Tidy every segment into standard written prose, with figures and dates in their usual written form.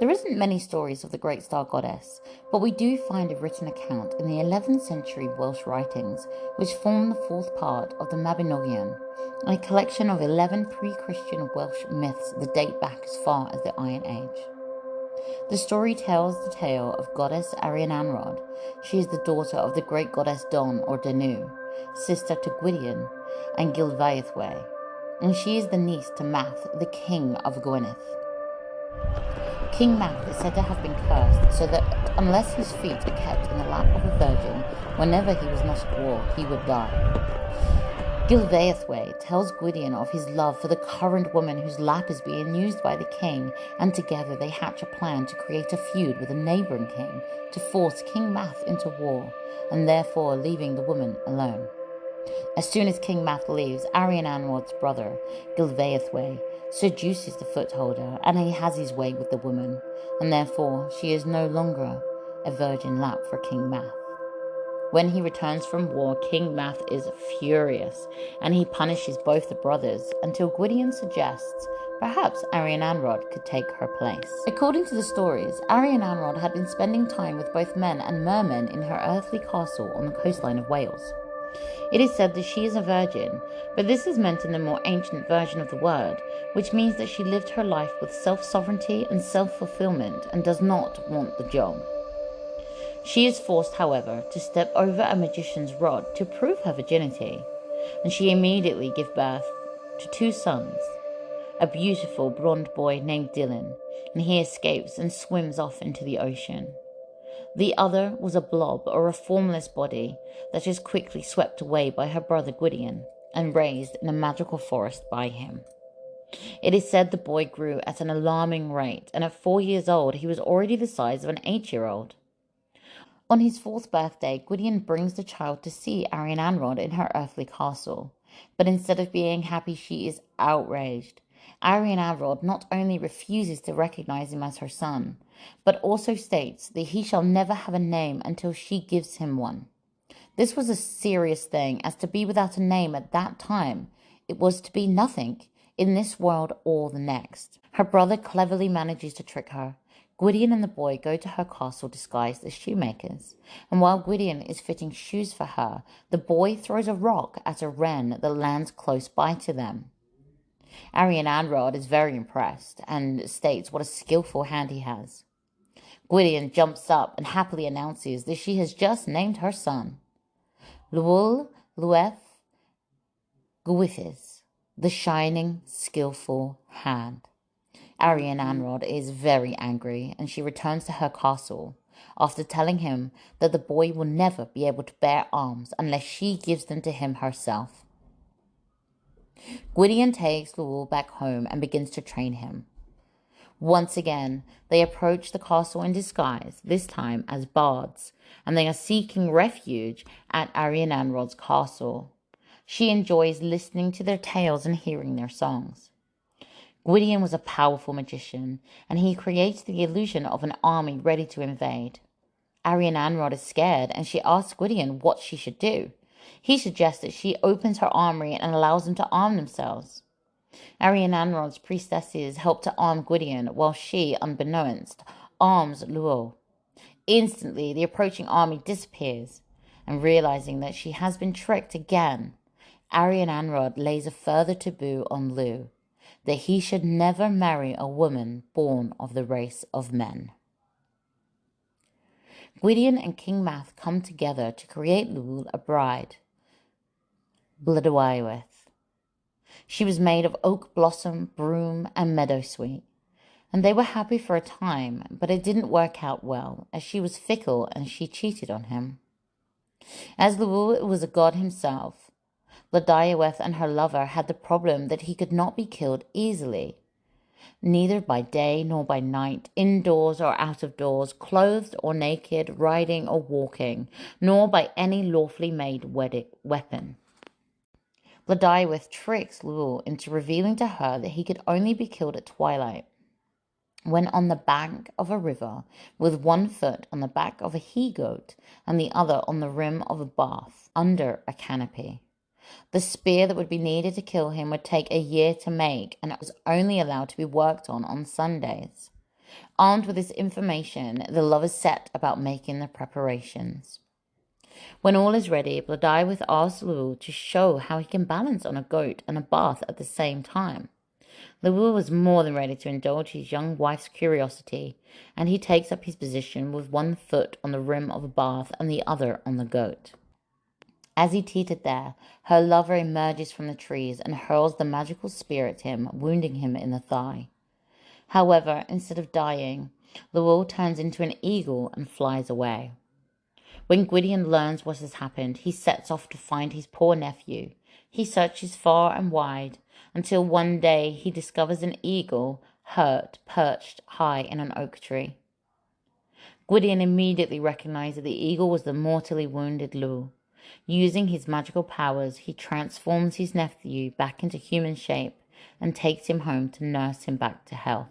There isn't many stories of the great star goddess, but we do find a written account in the 11th century Welsh writings, which form the fourth part of the Mabinogion, a collection of 11 pre-Christian Welsh myths that date back as far as the Iron Age. The story tells the tale of goddess Arianrhod. She is the daughter of the great goddess Don or Danu, sister to Gwydion and Gilvaethwy, and she is the niece to Math, the king of Gwynedd. King Math is said to have been cursed so that unless his feet are kept in the lap of a virgin whenever he was not at war, he would die. Gilvaethwy tells Gwydion of his love for the current woman whose lap is being used by the king, and together they hatch a plan to create a feud with a neighbouring king to force King Math into war, and therefore leaving the woman alone. As soon as King Math leaves, Arianrhod's brother, Gilvaethwy, seduces the footholder, and he has his way with the woman, and therefore she is no longer a virgin lap for King Math. When he returns from war, King Math is furious, and he punishes both the brothers until Gwydion suggests perhaps Arianrhod could take her place. According to the stories, Arianrhod had been spending time with both men and mermen in her earthly castle on the coastline of Wales. It is said that she is a virgin, but this is meant in the more ancient version of the word, which means that she lived her life with self-sovereignty and self-fulfillment and does not want the job. She is forced, however, to step over a magician's rod to prove her virginity, and she immediately gives birth to two sons, a beautiful blonde boy named Dylan, and he escapes and swims off into the ocean. The other was a blob or a formless body that is quickly swept away by her brother Gwydion and raised in a magical forest by him. It is said the boy grew at an alarming rate, and at 4 years old he was already the size of an 8-year-old. On his 4th birthday, Gwydion brings the child to see Arianrhod in her earthly castle, but instead of being happy, she is outraged. Arianrhod not only refuses to recognize him as her son, but also states that he shall never have a name until she gives him one. This was a serious thing, as to be without a name at that time, it was to be nothing in this world or the next. Her brother cleverly manages to trick her. Gwydion and the boy go to her castle disguised as shoemakers, and while Gwydion is fitting shoes for her, the boy throws a rock at a wren that lands close by to them. Arianrhod is very impressed and states what a skillful hand he has. Gwydion jumps up and happily announces that she has just named her son Lwwl Lweth Gwythydd, the shining, skillful hand. Arianrhod is very angry, and she returns to her castle after telling him that the boy will never be able to bear arms unless she gives them to him herself. Gwydion takes Lwwl back home and begins to train him. Once again, they approach the castle in disguise, this time as bards, and they are seeking refuge at Arianrhod's castle. She enjoys listening to their tales and hearing their songs. Gwydion was a powerful magician, and he creates the illusion of an army ready to invade. Arianrhod is scared, and she asks Gwydion what she should do. He suggests that she opens her armory and allows them to arm themselves. Arianrhod's priestesses help to arm Gwydion, while she, unbeknownst, arms Lwwl. Instantly, the approaching army disappears, and realizing that she has been tricked again, Arianrhod lays a further taboo on Lugh, that he should never marry a woman born of the race of men. Gwydion and King Math come together to create Lwwl a bride, Blodeuwedd. She was made of oak blossom, broom, and meadowsweet, and they were happy for a time, but it didn't work out well, as she was fickle and she cheated on him. As Lwwl was a god himself, Blodeuwedd and her lover had the problem that he could not be killed easily, neither by day nor by night, indoors or out of doors, clothed or naked, riding or walking, nor by any lawfully made weapon. Blodeuwedd tricks Lwwl into revealing to her that he could only be killed at twilight, when on the bank of a river, with one foot on the back of a he-goat and the other on the rim of a bath, under a canopy. The spear that would be needed to kill him would take a year to make, and it was only allowed to be worked on Sundays. Armed with this information, the lovers set about making their preparations. When all is ready, Blodaiwith asks Lul to show how he can balance on a goat and a bath at the same time. Lul was more than ready to indulge his young wife's curiosity, and he takes up his position with one foot on the rim of a bath and the other on the goat. As he teetered there, her lover emerges from the trees and hurls the magical spear at him, wounding him in the thigh. However, instead of dying, Lul turns into an eagle and flies away. When Gwydion learns what has happened, he sets off to find his poor nephew. He searches far and wide, until one day he discovers an eagle, hurt, perched high in an oak tree. Gwydion immediately recognized that the eagle was the mortally wounded Lul. Using his magical powers, he transforms his nephew back into human shape and takes him home to nurse him back to health.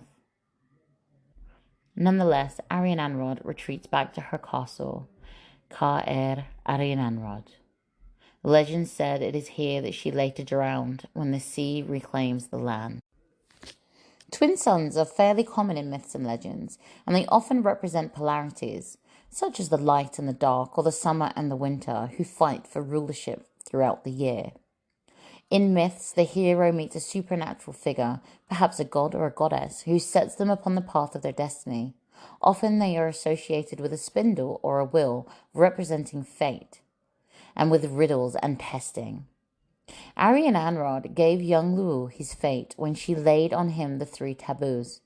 Nonetheless, Arianrhod retreats back to her castle, Arianrhod. Legend said it is here that she later drowned when the sea reclaims the land. Twin suns are fairly common in myths and legends, and they often represent polarities, such as the light and the dark, or the summer and the winter, who fight for rulership throughout the year. In myths, the hero meets a supernatural figure, perhaps a god or a goddess, who sets them upon the path of their destiny. Often they are associated with a spindle or a wheel, representing fate, and with riddles and testing. Arianrhod gave young Lul his fate when she laid on him the 3 taboos.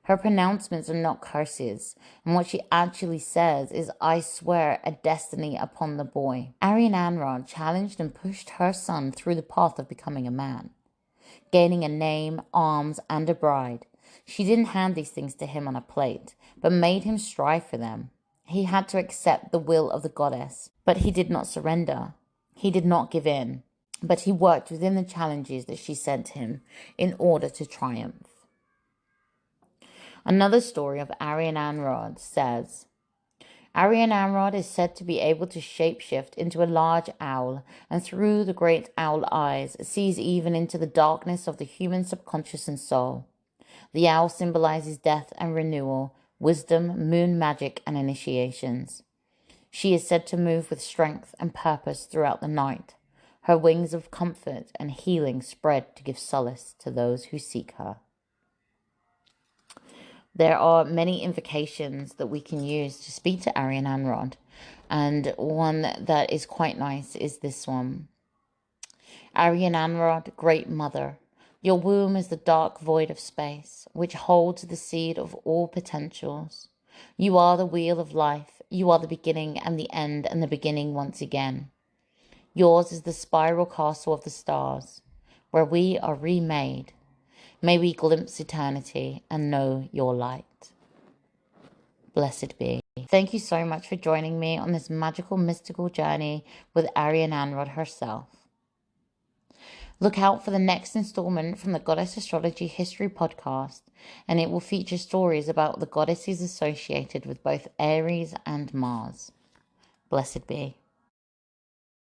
Her pronouncements are not curses, and what she actually says is, "I swear a destiny upon the boy." Arianrhod challenged and pushed her son through the path of becoming a man, gaining a name, arms, and a bride. She didn't hand these things to him on a plate, but made him strive for them. He had to accept the will of the goddess, but he did not surrender. He did not give in, but he worked within the challenges that she sent him in order to triumph. Another story of Arianrhod says, Arianrhod is said to be able to shapeshift into a large owl, and through the great owl eyes sees even into the darkness of the human subconscious and soul. The owl symbolizes death and renewal, wisdom, moon magic, and initiations. She is said to move with strength and purpose throughout the night. Her wings of comfort and healing spread to give solace to those who seek her. There are many invocations that we can use to speak to Arianrhod, and one that is quite nice is this one. Arianrhod, great mother, your womb is the dark void of space, which holds the seed of all potentials. You are the wheel of life. You are the beginning and the end and the beginning once again. Yours is the spiral castle of the stars, where we are remade. May we glimpse eternity and know your light. Blessed be. Thank you so much for joining me on this magical, mystical journey with Arianrhod herself. Look out for the next installment from the Goddess Astrology History podcast, and it will feature stories about the goddesses associated with both Aries and Mars. Blessed be.